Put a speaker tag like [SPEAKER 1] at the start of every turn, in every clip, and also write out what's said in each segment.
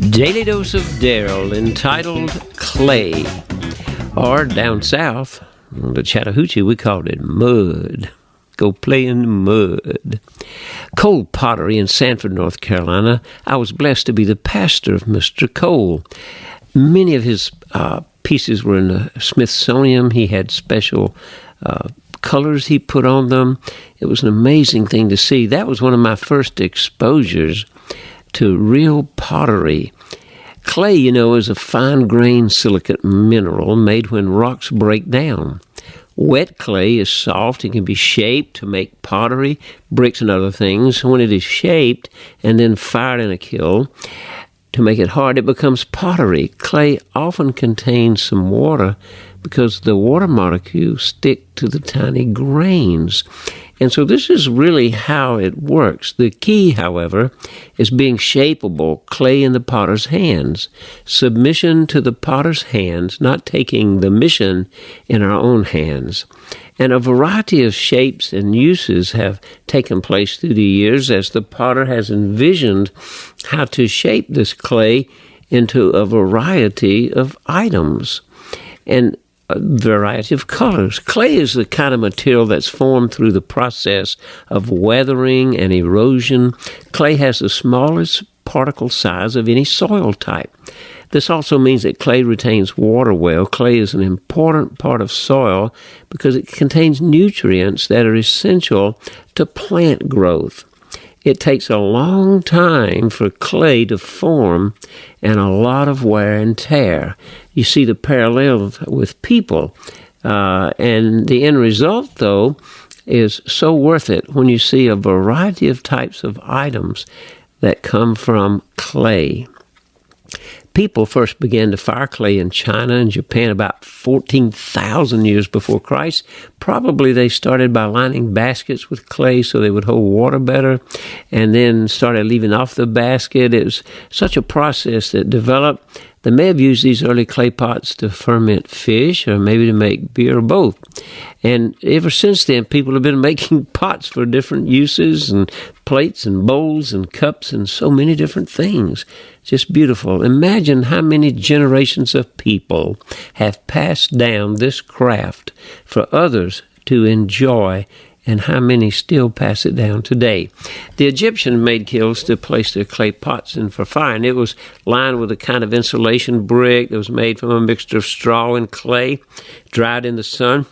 [SPEAKER 1] Daily Dose of Daryl, entitled Clay, or down south, the Chattahoochee, we called it mud. Go play in the mud. Cole Pottery in Sanford, North Carolina. I was blessed to be the pastor of Mr. Cole. Many of his pieces were in the Smithsonian. He had special colors he put on them. It was an amazing thing to see. That was one of my first exposures to real pottery. Clay, is a fine-grained silicate mineral made when rocks break down. Wet clay is soft and can be shaped to make pottery, bricks, and other things. When it is shaped and then fired in a kiln to make it hard, it becomes pottery. Clay often contains some water because the water molecules stick to the tiny grains. And so this is really how it works. The key, however, is being shapeable, clay in the potter's hands. Submission to the potter's hands, not taking the mission in our own hands. And a variety of shapes and uses have taken place through the years as the potter has envisioned how to shape this clay into a variety of items and a variety of colors. Clay is the kind of material that's formed through the process of weathering and erosion. Clay has the smallest particle size of any soil type. This also means that clay retains water well. Clay is an important part of soil because it contains nutrients that are essential to plant growth. It takes a long time for clay to form and a lot of wear and tear. You see the parallel with people. And the end result, though, is so worth it when you see a variety of types of items that come from clay. People first began to fire clay in China and Japan about 14,000 years before Christ. Probably they started by lining baskets with clay so they would hold water better, and then started leaving off the basket. It was such a process that developed. They may have used these early clay pots to ferment fish or maybe to make beer or both. And ever since then, people have been making pots for different uses and plates and bowls and cups and so many different things. Just beautiful. Imagine how many generations of people have passed down this craft for others to enjoy, and how many still pass it down today. The Egyptians made kilns to place their clay pots in for fire, and it was lined with a kind of insulation brick that was made from a mixture of straw and clay, dried in the sun.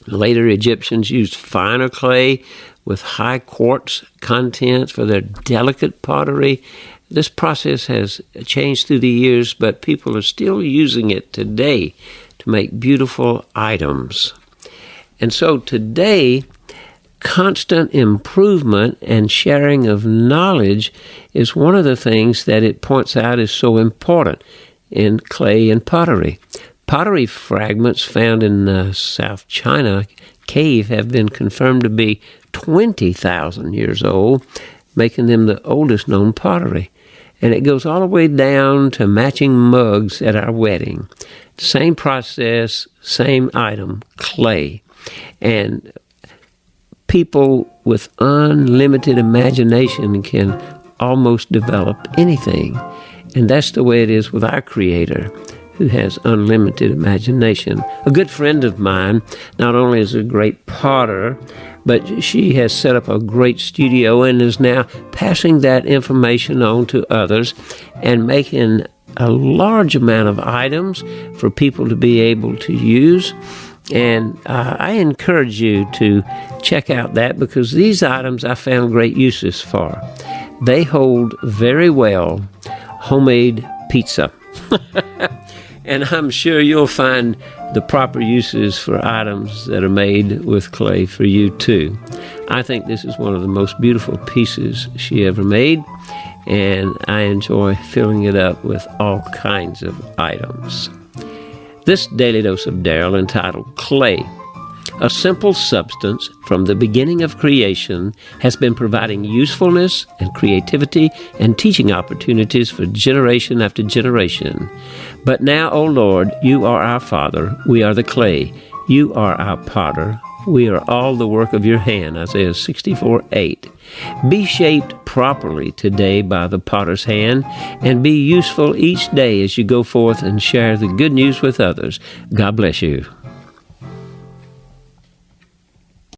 [SPEAKER 1] Later, Egyptians used finer clay with high quartz contents for their delicate pottery. This process has changed through the years, but people are still using it today to make beautiful items. And so today, constant improvement and sharing of knowledge is one of the things that it points out is so important in clay and pottery. Pottery fragments found in South China cave have been confirmed to be 20,000 years old, making them the oldest known pottery. And it goes all the way down to matching mugs at our wedding. Same process, same item, clay. And people with unlimited imagination can almost develop anything. And that's the way it is with our Creator, who has unlimited imagination. A good friend of mine not only is a great potter, but she has set up a great studio and is now passing that information on to others and making a large amount of items for people to be able to use. And I encourage you to check out that, because these items I found great uses for. They hold very well homemade pizza. And I'm sure you'll find the proper uses for items that are made with clay for you too. I think this is one of the most beautiful pieces she ever made, and I enjoy filling it up with all kinds of items. This Daily Dose of Daryl, entitled Clay, a simple substance from the beginning of creation, has been providing usefulness and creativity and teaching opportunities for generation after generation. But now, O Lord, you are our Father, we are the clay, you are our potter, We are all the work of your hand, Isaiah 64:8. Be shaped properly today by the potter's hand, and be useful each day as you go forth and share the good news with others. God bless you.